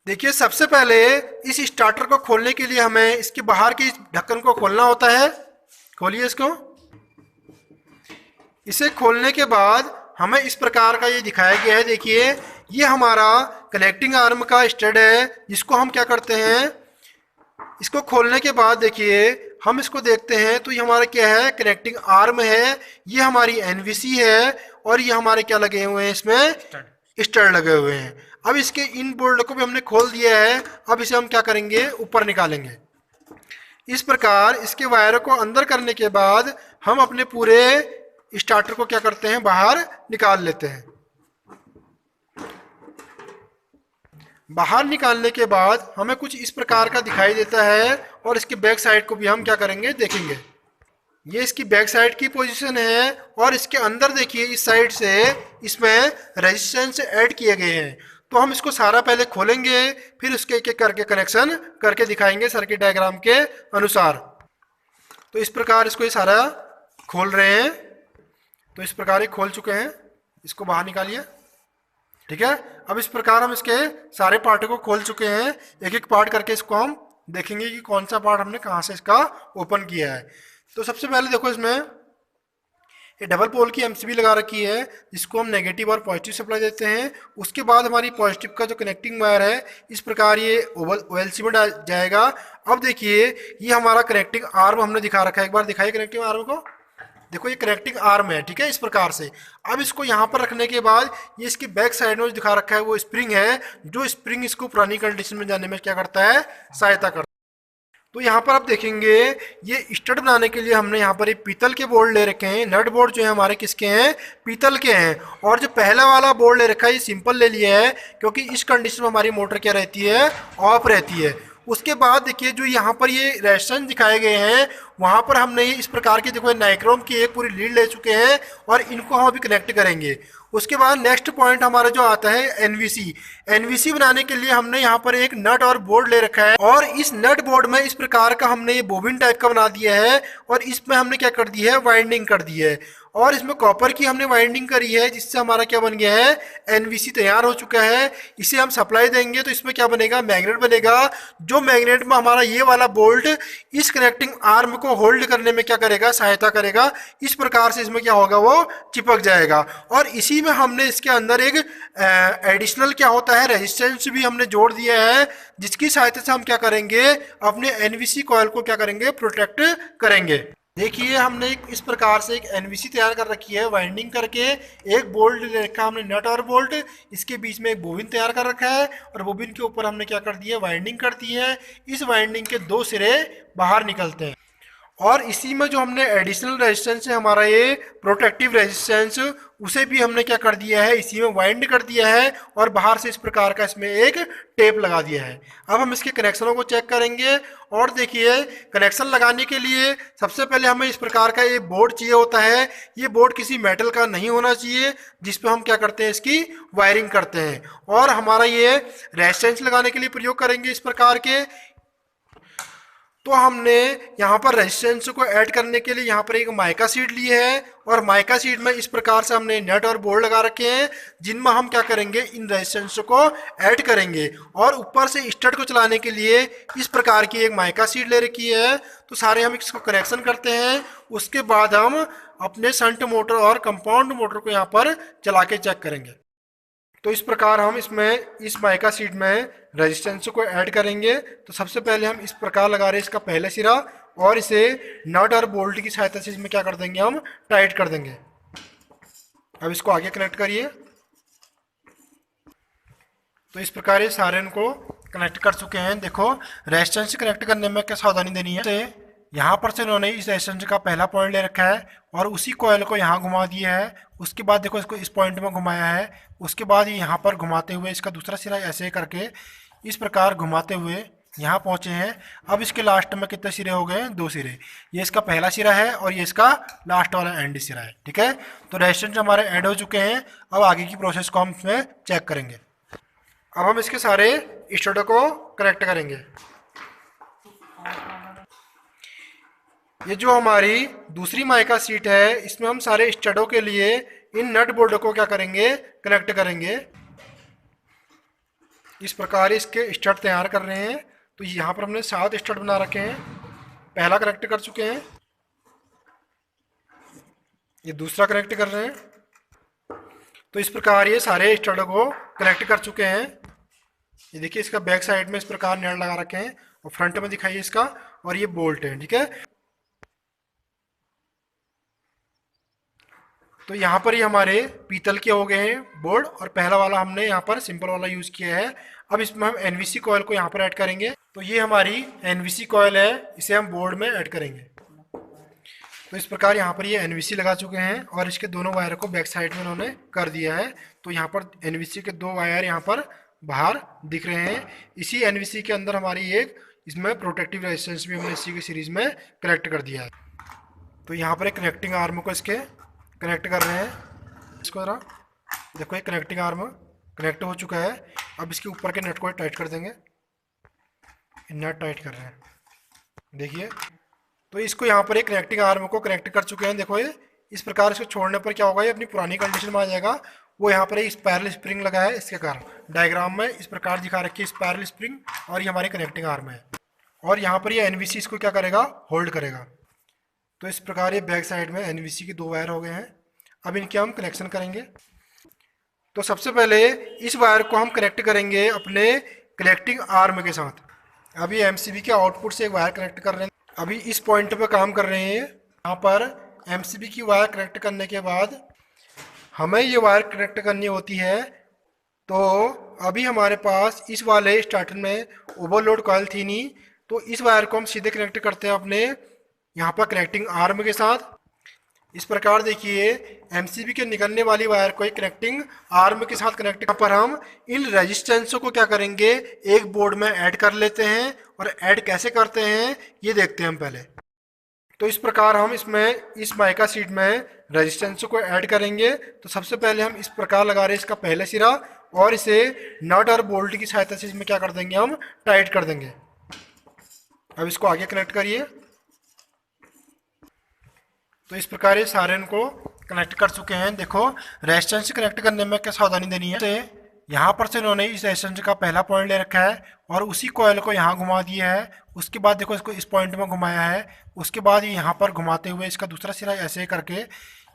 देखिए सबसे पहले इस स्टार्टर को खोलने के लिए हमें इसके बाहर के इस ढक्कन को खोलना होता है। खोलिए इसको। इसे खोलने के बाद हमें इस प्रकार का ये दिखाया गया है। देखिए ये हमारा कनेक्टिंग आर्म का स्टड है, जिसको हम क्या करते हैं, इसको खोलने के बाद देखिए हम इसको देखते हैं तो ये हमारा क्या है, कनेक्टिंग आर्म है। ये हमारी एनवीसी है और ये हमारे क्या लगे हुए हैं, इसमें स्टड लगे हुए हैं। अब इसके इन बोल्ट को भी हमने खोल दिया है। अब इसे हम क्या करेंगे, ऊपर निकालेंगे। इस प्रकार इसके वायरों को अंदर करने के बाद हम अपने पूरे स्टार्टर को क्या करते हैं, बाहर निकाल लेते हैं। बाहर निकालने के बाद हमें कुछ इस प्रकार का दिखाई देता है और इसके बैक साइड को भी हम क्या करेंगे, देखेंगे। ये इसकी बैक साइड की पोजीशन है और इसके अंदर देखिए इस साइड से इसमें रेजिस्टेंस ऐड किए गए हैं। तो हम इसको सारा पहले खोलेंगे, फिर उसके एक एक करके कनेक्शन करके दिखाएंगे सर्किट डायग्राम के अनुसार। तो इस प्रकार इसको ये सारा खोल रहे हैं। तो इस प्रकार ये खोल चुके हैं। इसको बाहर निकालिए। ठीक है, अब इस प्रकार हम इसके सारे पार्ट को खोल चुके हैं। एक एक पार्ट करके इसको हम देखेंगे कि कौन सा पार्ट हमने कहाँ से इसका ओपन किया है। तो सबसे पहले देखो इसमें ये डबल पोल की एमसीबी लगा रखी है, जिसको हम नेगेटिव और पॉजिटिव सप्लाई देते हैं। उसके बाद हमारी पॉजिटिव का जो कनेक्टिंग वायर है इस प्रकार ये ओएलसी में जाएगा। अब देखिए ये हमारा कनेक्टिंग आर्म हमने दिखा रखा है। एक बार दिखाइए कनेक्टिंग आर्म को। देखो ये कनेक्टिंग आर्म है, ठीक है, इस प्रकार से। अब इसको यहाँ पर रखने के बाद ये इसकी बैक साइड में जो दिखा रखा है वो स्प्रिंग है, जो स्प्रिंग इसको पुरानी कंडीशन में जाने में क्या करता है, सहायता करता है। तो यहाँ पर आप देखेंगे ये स्टड बनाने के लिए हमने यहाँ पर एक पीतल के बोर्ड ले रखे हैं। नट बोर्ड जो है हमारे किसके हैं, पीतल के हैं। और जो पहला वाला बोर्ड ले रखा है ये सिंपल ले लिया है, क्योंकि इस कंडीशन में हमारी मोटर क्या रहती है, ऑफ रहती है। उसके बाद देखिए जो यहाँ पर ये रेजिस्टेंस दिखाए गए हैं वहाँ पर हमने इस प्रकार की देखो नाइक्रोम की एक पूरी लीड ले चुके हैं और इनको हम अभी कनेक्ट करेंगे। उसके बाद नेक्स्ट पॉइंट हमारा जो आता है एनवीसी। एनवीसी बनाने के लिए हमने यहाँ पर एक नट और बोर्ड ले रखा है और इस नट बोर्ड में इस प्रकार का हमने ये बोबिन टाइप का बना दिया है और इसमें हमने क्या कर दी है, वाइंडिंग कर दी है। और इसमें कॉपर की हमने वाइंडिंग करी है, जिससे हमारा क्या बन गया है, एनवीसी तैयार हो चुका है। इसे हम सप्लाई देंगे तो इसमें क्या बनेगा, मैग्नेट बनेगा। जो मैग्नेट में हमारा ये वाला बोल्ट इस कनेक्टिंग आर्म को होल्ड करने में क्या करेगा, सहायता करेगा। इस प्रकार से इसमें क्या होगा, वो चिपक जाएगा। और इसी में हमने इसके अंदर एक एडिशनल क्या होता है, रेजिस्टेंस भी हमने जोड़ दिया है, जिसकी सहायता से हम क्या करेंगे, अपने एनवीसी कॉइल को क्या करेंगे, प्रोटेक्ट करेंगे। देखिए हमने इस प्रकार से एक एनवीसी तैयार कर रखी है वाइंडिंग करके। एक बोल्ट ले रखा हमने नट और बोल्ट, इसके बीच में एक बोबिन तैयार कर रखा है और बोबिन के ऊपर हमने क्या कर दिया, वाइंडिंग कर दी है। इस वाइंडिंग के दो सिरे बाहर निकलते हैं और इसी में जो हमने एडिशनल रेजिस्टेंस है हमारा ये प्रोटेक्टिव रेजिस्टेंस, उसे भी हमने क्या कर दिया है, इसी में वाइंड कर दिया है और बाहर से इस प्रकार का इसमें एक टेप लगा दिया है। अब हम इसके कनेक्शनों को चेक करेंगे और देखिए कनेक्शन लगाने के लिए सबसे पहले हमें इस प्रकार का एक बोर्ड चाहिए होता है। ये बोर्ड किसी मेटल का नहीं होना चाहिए, जिस पे हम क्या करते हैं, इसकी वायरिंग करते हैं। और हमारा ये रेजिस्टेंस लगाने के लिए प्रयोग करेंगे इस प्रकार के। तो हमने यहाँ पर रेजिस्टेंस को ऐड करने के लिए यहाँ पर एक माइका शीट ली है और माइका शीट में इस प्रकार से हमने नट और बोल्ट लगा रखे हैं, जिनमें हम क्या करेंगे, इन रेजिस्टेंस को ऐड करेंगे। और ऊपर से स्टड को चलाने के लिए इस प्रकार की एक माइका शीट ले रखी है। तो सारे हम इसको कनेक्शन करते हैं। उसके बाद हम अपने शंट मोटर और कंपाउंड मोटर को यहाँ पर चला के चेक करेंगे। तो इस प्रकार हम इसमें इस माइका शीट में रेजिस्टेंस को ऐड करेंगे। तो सबसे पहले हम इस प्रकार लगा रहे हैं इसका पहला सिरा और इसे नट और बोल्ट की सहायता से इसमें क्या कर देंगे, हम टाइट कर देंगे। अब इसको आगे कनेक्ट करिए। तो इस प्रकार ये सारे इनको कनेक्ट कर चुके हैं। देखो रेजिस्टेंस कनेक्ट करने में क्या सावधानी देनी है, यहाँ पर से इन्होंने इस रेजिस्टेंस का पहला पॉइंट ले रखा है और उसी कॉइल को यहाँ घुमा दिया है। उसके बाद देखो इसको इस पॉइंट में घुमाया है। उसके बाद ये यहाँ पर घुमाते हुए इसका दूसरा सिरा ऐसे करके इस प्रकार घुमाते हुए यहाँ पहुँचे हैं। अब इसके लास्ट में कितने सिरे हो गए, दो सिरे। ये इसका पहला सिरा है और ये इसका लास्ट वाला एंड सिरा है। ठीक है, तो रेजिस्टेंस हमारे ऐड हो चुके हैं। अब आगे की प्रोसेस को हम इसमें चेक करेंगे। अब हम इसके सारे स्टडों को कनेक्ट करेंगे। ये जो हमारी दूसरी माइका सीट है, इसमें हम सारे स्टडों के लिए इन नट बोल्ट को क्या करेंगे, कनेक्ट करेंगे। इस प्रकार इसके स्टड तैयार कर रहे हैं। तो यहाँ पर हमने 7 स्टड बना रखे हैं। पहला कनेक्ट कर चुके हैं, ये दूसरा कनेक्ट कर रहे हैं। तो इस प्रकार ये सारे स्टड को कनेक्ट कर चुके हैं। ये देखिए इसका बैक साइड में इस प्रकार नेट लगा रखे हैं और फ्रंट में दिखाइए इसका, और ये बोल्ट है, ठीक है। तो यहाँ पर ये हमारे पीतल के हो गए हैं बोर्ड, और पहला वाला हमने यहाँ पर सिंपल वाला यूज़ किया है। अब इसमें हम एनवीसी कॉयल को यहाँ पर ऐड करेंगे। तो ये हमारी एनवीसी कॉयल है, इसे हम बोर्ड में ऐड करेंगे। तो इस प्रकार यहाँ पर ये एनवीसी लगा चुके हैं और इसके दोनों वायर को बैक साइड में उन्होंने कर दिया है। तो यहाँ पर एनवीसी के 2 वायर यहाँ पर बाहर दिख रहे हैं। इसी एनवीसी के अंदर हमारी एक इसमें प्रोटेक्टिव रेजिस्टेंस भी हमने इसी की सीरीज में कनेक्ट कर दिया है। तो यहाँ पर एक कनेक्टिंग आर्म को इसके कनेक्ट कर रहे हैं। इसको ज़रा देखो, ये कनेक्टिंग आर्म कनेक्ट हो चुका है। अब इसके ऊपर के नट को टाइट कर देंगे। नट टाइट कर रहे हैं, देखिए। तो इसको यहाँ पर एक कनेक्टिंग आर्म को कनेक्ट कर चुके हैं। देखो ये इस प्रकार इसको छोड़ने पर क्या होगा, ये अपनी पुरानी कंडीशन में आ जाएगा। वो यहाँ पर एक स्पायरल स्प्रिंग लगा है, इसके कारण डायग्राम में इस प्रकार दिखा रखी है स्पायरल स्प्रिंग, और ये हमारी कनेक्टिंग आर्म है। और यहाँ पर ये एनवीसी इसको क्या करेगा, होल्ड करेगा। तो इस प्रकार ये बैक साइड में एनवीसी के 2 वायर हो गए हैं। अब इनके हम कनेक्शन करेंगे। तो सबसे पहले इस वायर को हम कनेक्ट करेंगे अपने कनेक्टिंग आर्म के साथ। अभी एमसीबी के आउटपुट से एक वायर कनेक्ट कर रहे हैं। अभी इस पॉइंट पे काम कर रहे हैं। यहाँ पर एमसीबी की वायर कनेक्ट करने के बाद हमें ये वायर कनेक्ट करनी होती है। तो अभी हमारे पास इस वाले स्टार्टर में ओवरलोड कॉइल थी नहीं, तो इस वायर को हम सीधे कनेक्ट करते हैं अपने यहाँ पर कनेक्टिंग आर्म के साथ। इस प्रकार देखिए एमसीबी के निकलने वाली वायर को एक कनेक्टिंग आर्म के साथ कनेक्ट। यहाँ पर हम इन रेजिस्टेंसों को क्या करेंगे, एक बोर्ड में ऐड कर लेते हैं। और ऐड कैसे करते हैं ये देखते हैं हम पहले। तो इस प्रकार हम इसमें इस माइका शीट में रेजिस्टेंसों को ऐड करेंगे। तो सबसे पहले हम इस प्रकार लगा रहे हैं इसका पहला सिरा, और इसे नट और बोल्ट की सहायता से इसमें क्या कर देंगे, हम टाइट कर देंगे। अब इसको आगे कनेक्ट करिए। तो इस प्रकार ये सारे इनको कनेक्ट कर चुके हैं। देखो रेजिस्टेंस कनेक्ट करने में क्या सावधानी देनी है। यहाँ पर से इन्होंने इस रेजिस्टेंस का पहला पॉइंट ले रखा है और उसी कॉइल को यहाँ घुमा दिया है। उसके बाद देखो इसको इस पॉइंट में घुमाया है। उसके बाद ये यहाँ पर घुमाते हुए इसका दूसरा सिरा ऐसे करके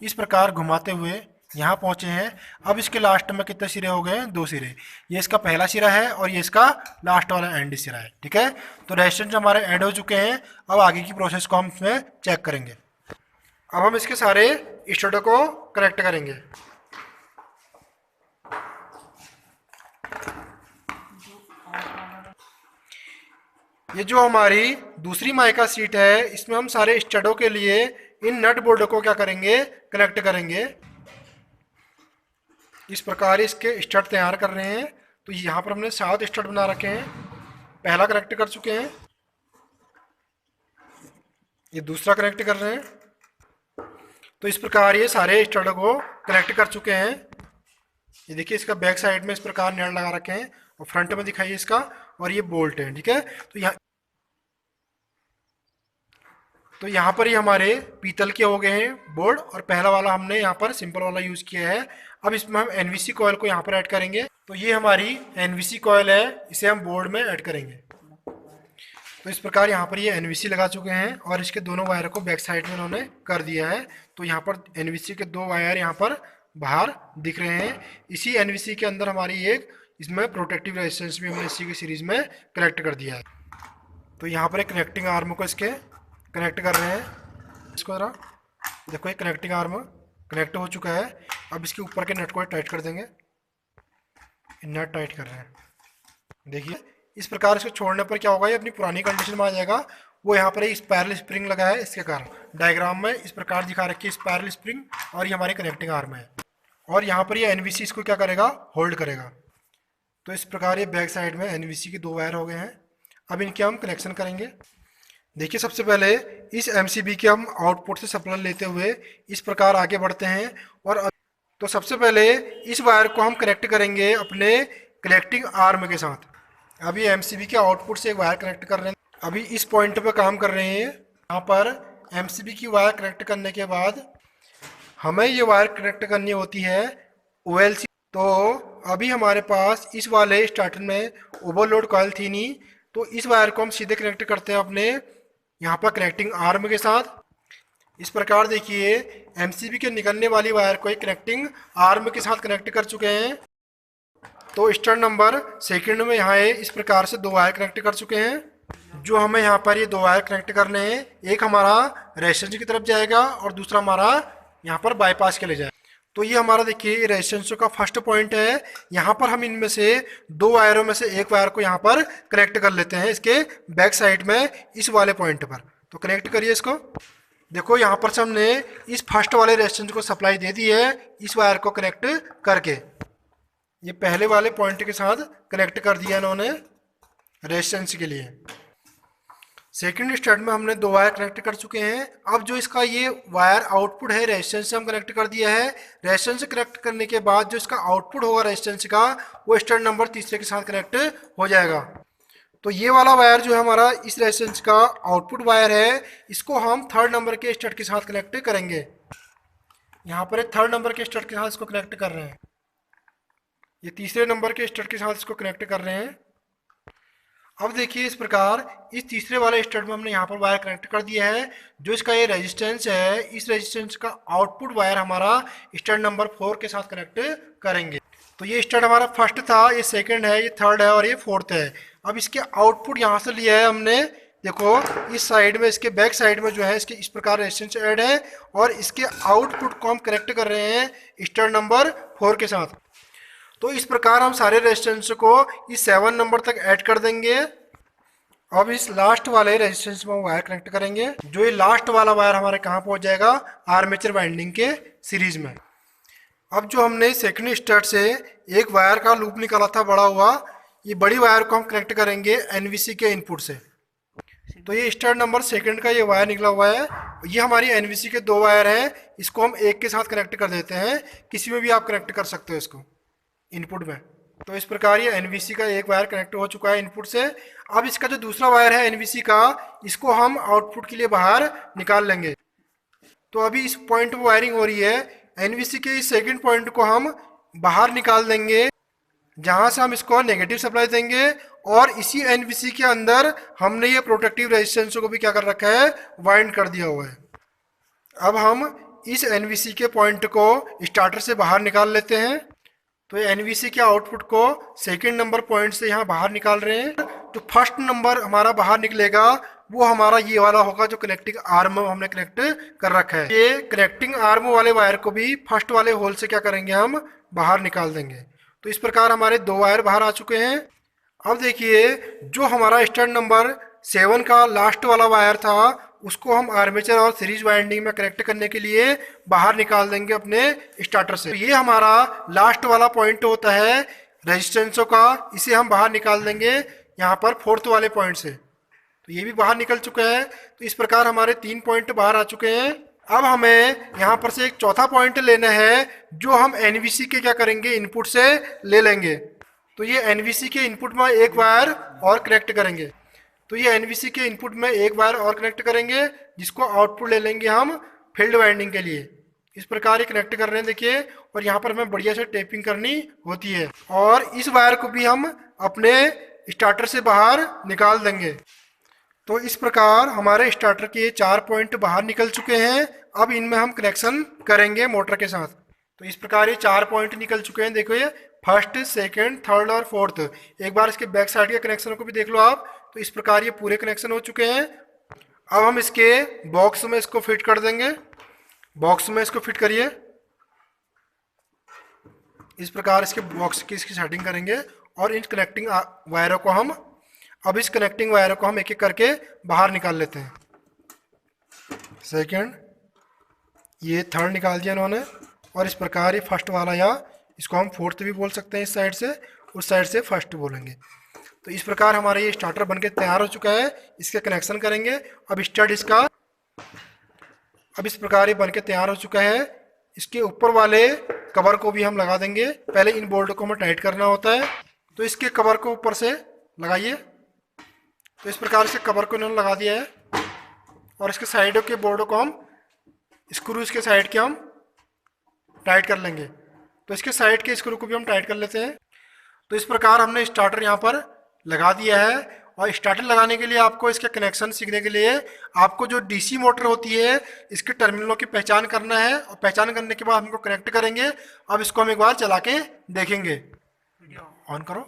इस प्रकार घुमाते हुए यहाँ पहुँचे हैं। अब इसके लास्ट में कितने सिरे हो गए, 2 सिरे। ये इसका पहला सिरा है और ये इसका लास्ट वाला एंड सिरा है, ठीक है। तो रेजिस्टेंस हमारे ऐड हो चुके हैं। अब आगे की प्रोसेस को हम इसमें चेक करेंगे। अब हम इसके सारे स्टडों को कनेक्ट करेंगे। ये जो हमारी दूसरी माइका सीट है, इसमें हम सारे स्टडों के लिए इन नट बोल्ट को क्या करेंगे, कनेक्ट करेंगे। इस प्रकार इसके स्टड तैयार कर रहे हैं। तो यहाँ पर हमने 7 स्टड बना रखे हैं। पहला कनेक्ट कर चुके हैं, ये दूसरा कनेक्ट कर रहे हैं। तो इस प्रकार ये सारे स्टड को कनेक्ट कर चुके हैं। ये देखिए इसका बैक साइड में इस प्रकार नेट लगा रखे हैं और फ्रंट में दिखाइए इसका, और ये बोल्ट है, ठीक है। तो यहाँ पर ये हमारे पीतल के हो गए हैं बोर्ड, और पहला वाला हमने यहाँ पर सिंपल वाला यूज़ किया है। अब इसमें हम एनवीसी कॉयल को यहाँ पर ऐड करेंगे। तो ये हमारी एनवीसी कॉयल है, इसे हम बोर्ड में ऐड करेंगे। तो इस प्रकार यहाँ पर ये एनवीसी लगा चुके हैं और इसके दोनों वायर को बैक साइड में उन्होंने कर दिया है। तो यहाँ पर एनवीसी के 2 वायर यहाँ पर बाहर दिख रहे हैं। इसी एनवीसी के अंदर हमारी एक इसमें प्रोटेक्टिव रेजिस्टेंस भी हमने इसी की सीरीज में कनेक्ट कर दिया है। तो यहाँ पर एक कनेक्टिंग आर्म को इसके कनेक्ट कर रहे हैं। इसको ज़रा देखो, ये कनेक्टिंग आर्म कनेक्ट हो चुका है। अब इसके ऊपर के नट को टाइट कर देंगे। नट टाइट कर रहे हैं, देखिए। इस प्रकार इसको छोड़ने पर क्या होगा, ये अपनी पुरानी कंडीशन में आ जाएगा। वो यहाँ पर एक स्पायरल स्प्रिंग लगा है, इसके कारण डायग्राम में इस प्रकार दिखा रखी है स्पायरल स्प्रिंग, और ये हमारी कनेक्टिंग आर्म है। और यहाँ पर ये एनवीसी इसको क्या करेगा, होल्ड करेगा। तो इस प्रकार ये बैक साइड में एनवीसी के 2 वायर हो गए हैं। अब इनके हम कनेक्शन करेंगे। देखिए सबसे पहले इस एमसीबी के हम आउटपुट से सप्लाई लेते हुए इस प्रकार आगे बढ़ते हैं। और तो सबसे पहले इस वायर को हम कनेक्ट करेंगे अपने कनेक्टिंग आर्म के साथ। अभी एमसीबी के आउटपुट से एक वायर कनेक्ट कर रहे हैं। अभी इस पॉइंट पे काम कर रहे हैं। यहाँ पर एमसीबी की वायर कनेक्ट करने के बाद हमें ये वायर कनेक्ट करनी होती है ओएलसी तो अभी हमारे पास इस वाले स्टार्टर में ओवरलोड कॉइल थी नहीं, तो इस वायर को हम सीधे कनेक्ट करते हैं अपने यहाँ पर कनेक्टिंग आर्म के साथ। इस प्रकार देखिए एमसीबी के निकलने वाली वायर को एक कनेक्टिंग आर्म के साथ कनेक्ट कर चुके हैं। तो स्टार नंबर सेकंड में यहाँ इस प्रकार से दो वायर कनेक्ट कर चुके हैं। जो हमें यहाँ पर ये दो वायर कनेक्ट करने हैं, एक हमारा रेजिस्टेंस की तरफ जाएगा और दूसरा हमारा यहाँ पर बाईपास के लिए जाएगा। तो ये हमारा देखिए रेजिस्टेंस का फर्स्ट पॉइंट है। यहाँ पर हम इनमें से दो वायरों में से एक वायर को यहाँ पर कनेक्ट कर लेते हैं इसके बैक साइड में इस वाले पॉइंट पर। तो कनेक्ट करिए इसको। देखो यहाँ पर से हमने इस फर्स्ट वाले रेजिस्टेंस को सप्लाई दे दी है इस वायर को कनेक्ट करके। ये पहले वाले पॉइंट के साथ कनेक्ट कर दिया इन्होंने रेजिस्टेंस के लिए। सेकंड स्टेप में हमने दो वायर कनेक्ट कर चुके हैं। अब जो इसका ये वायर आउटपुट है रेजिस्टेंस से हम कनेक्ट कर दिया है। रेजिस्टेंस से कनेक्ट करने के बाद जो इसका आउटपुट होगा रेजिस्टेंस का, वो स्टेप नंबर तीसरे के साथ कनेक्ट हो जाएगा। तो ये वाला वायर जो है हमारा इस रेजिस्टेंस का आउटपुट वायर है, इसको हम थर्ड नंबर के स्टेट के साथ कनेक्ट करेंगे। यहाँ पर थर्ड नंबर के स्टेट के साथ इसको कनेक्ट कर रहे हैं, ये तीसरे नंबर के स्टेट के साथ इसको कनेक्ट कर रहे हैं। अब देखिए इस प्रकार इस तीसरे वाले स्टेट में हमने यहाँ पर वायर कनेक्ट कर दिया है। जो इसका ये रेजिस्टेंस है, इस रेजिस्टेंस का आउटपुट वायर हमारा स्टेट नंबर 4 के साथ कनेक्ट करेंगे। तो ये स्टेट हमारा फर्स्ट था, ये सेकंड है, ये थर्ड है और ये फोर्थ है। अब इसके आउटपुट यहाँ से लिया है हमने। देखो इस साइड में, इसके बैक साइड में जो है इसके इस प्रकार रेजिस्टेंस ऐड है और इसके आउटपुट को हम कनेक्ट कर रहे हैं स्टेट नंबर 4 के साथ। तो इस प्रकार हम सारे रेजिस्टेंस को इस 7 नंबर तक ऐड कर देंगे। अब इस लास्ट वाले रेजिस्टेंस में वायर कनेक्ट करेंगे। जो ये लास्ट वाला वायर हमारे कहाँ पहुँच जाएगा, आर्मेचर वाइंडिंग के सीरीज में। अब जो हमने सेकंड स्टेट से एक वायर का लूप निकाला था बड़ा हुआ, ये बड़ी वायर को हम कनेक्ट करेंगे एनवीसी के इनपुट से। तो ये स्टेट नंबर सेकंड का ये वायर निकला हुआ है, ये हमारी एनवीसी के दो वायर हैं। इसको हम एक के साथ कनेक्ट कर देते हैं, किसी में भी आप कनेक्ट कर सकते हो इसको इनपुट में। तो इस प्रकार ये एनवीसी का एक वायर कनेक्ट हो चुका है इनपुट से। अब इसका जो दूसरा वायर है एनवीसी का, इसको हम आउटपुट के लिए बाहर निकाल लेंगे। तो अभी इस पॉइंट पर वायरिंग हो रही है, एनवीसी के इस सेकंड पॉइंट को हम बाहर निकाल देंगे, जहां से हम इसको नेगेटिव सप्लाई देंगे। और इसी एनवीसी के अंदर हमने ये प्रोटेक्टिव रेजिस्टेंस को भी क्या कर रखा है, वाइंड कर दिया हुआ है। अब हम इस एनवीसी के पॉइंट को स्टार्टर से बाहर निकाल लेते हैं। तो ये एनवीसी के आउटपुट को सेकंड नंबर पॉइंट से यहाँ बाहर निकाल रहे हैं। तो फर्स्ट नंबर हमारा बाहर निकलेगा, वो हमारा ये वाला होगा जो कनेक्टिंग आर्म हमने कनेक्ट कर रखा है। ये कनेक्टिंग आर्म वाले वायर को भी फर्स्ट वाले होल से क्या करेंगे, हम बाहर निकाल देंगे। तो इस प्रकार हमारे दो वायर बाहर आ चुके हैं। अब देखिए जो हमारा स्टेट नंबर 7 का लास्ट वाला वायर था, उसको हम आर्मेचर और सीरीज वाइंडिंग में कनेक्ट करने के लिए बाहर निकाल देंगे अपने स्टार्टर से। तो ये हमारा लास्ट वाला पॉइंट होता है रेजिस्टेंसों का, इसे हम बाहर निकाल देंगे यहाँ पर फोर्थ वाले पॉइंट से। तो ये भी बाहर निकल चुका है। तो इस प्रकार हमारे 3 पॉइंट बाहर आ चुके हैं। अब हमें यहाँ पर से एक चौथा पॉइंट लेना है, जो हम एनवीसी के क्या करेंगे, इनपुट से ले लेंगे। तो ये एनवीसी के इनपुट में एक वायर और कनेक्ट करेंगे। तो ये एनवीसी के इनपुट में एक वायर और कनेक्ट करेंगे, जिसको आउटपुट ले लेंगे हम फील्ड वाइंडिंग के लिए। इस प्रकार ये कनेक्ट कर रहे हैं देखिए। और यहाँ पर हमें बढ़िया से टेपिंग करनी होती है। और इस वायर को भी हम अपने स्टार्टर से बाहर निकाल देंगे। तो इस प्रकार हमारे स्टार्टर के 4 पॉइंट बाहर निकल चुके हैं। अब इनमें हम कनेक्शन करेंगे मोटर के साथ। तो इस प्रकार ये 4 पॉइंट निकल चुके हैं। देखो ये फर्स्ट, सेकंड, थर्ड और फोर्थ। एक बार इसके बैक साइड के कनेक्शन को भी देख लो आप। तो इस प्रकार ये पूरे कनेक्शन हो चुके हैं। अब हम इसके बॉक्स में इसको फिट कर देंगे। बॉक्स में इसको फिट करिए। इस प्रकार इसके बॉक्स की इसकी सेटिंग करेंगे और इन कनेक्टिंग वायरों को हम इस कनेक्टिंग वायरों को हम एक एक करके बाहर निकाल लेते हैं। सेकंड, ये थर्ड निकाल दिया इन्होंने। और इस प्रकार ये फर्स्ट वाला, या इसको हम फोर्थ भी बोल सकते हैं, इस साइड से, उस साइड से फर्स्ट बोलेंगे। तो इस प्रकार हमारा ये स्टार्टर बनके तैयार हो चुका है। इसके कनेक्शन करेंगे। अब स्टार्ट इसका, अब इस प्रकार ये बनके तैयार हो चुका है। इसके ऊपर वाले कवर को भी हम लगा देंगे। पहले इन बोल्ट को हमें टाइट करना होता है। तो इसके कवर को ऊपर से लगाइए। तो इस प्रकार से कवर को इन्होंने लगा दिया है। और इसके साइडों के बोर्डों को हम स्क्रूज के साइड के हम टाइट कर लेंगे। तो इसके साइड के स्क्रू को भी हम टाइट कर लेते हैं। तो इस प्रकार हमने स्टार्टर यहाँ पर लगा दिया है। और स्टार्टर लगाने के लिए आपको इसके कनेक्शन सीखने के लिए आपको जो डीसी मोटर होती है इसके टर्मिनलों की पहचान करना है, और पहचान करने के बाद हम इनको कनेक्ट करेंगे। अब इसको हम एक बार चला के देखेंगे। ऑन करो।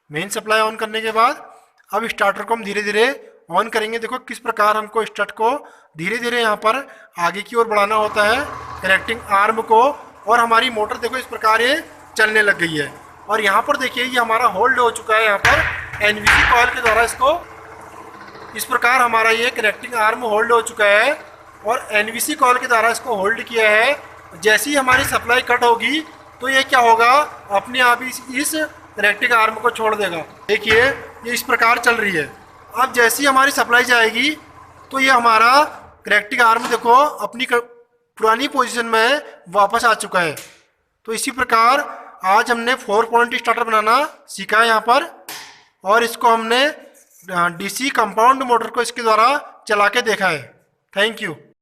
मेन सप्लाई ऑन करने के बाद अब स्टार्टर को हम धीरे धीरे ऑन करेंगे। देखो किस प्रकार हमको स्टार्ट को धीरे धीरे यहाँ पर आगे की ओर बढ़ाना होता है कनेक्टिंग आर्म को, और हमारी मोटर देखो इस प्रकार ये चलने लग गई है। और यहाँ पर देखिए ये हमारा होल्ड हो चुका है यहाँ पर एनवीसी कॉइल के द्वारा। इसको इस प्रकार हमारा ये कनेक्टिंग आर्म होल्ड हो चुका है और एनवीसी कॉइल के द्वारा इसको होल्ड किया है। जैसे ही हमारी सप्लाई कट होगी तो ये क्या होगा, अपने आप इस कनेक्टिंग आर्म को छोड़ देगा। देखिए ये इस प्रकार चल रही है। अब जैसे ही हमारी सप्लाई जाएगी तो ये हमारा कनेक्टिंग आर्म देखो अपनी पुरानी पोजीशन में वापस आ चुका है। तो इसी प्रकार आज हमने 4 पॉइंट स्टार्टर बनाना सीखा है यहाँ पर, और इसको हमने डीसी कंपाउंड मोटर को इसके द्वारा चला के देखा है। Thank you.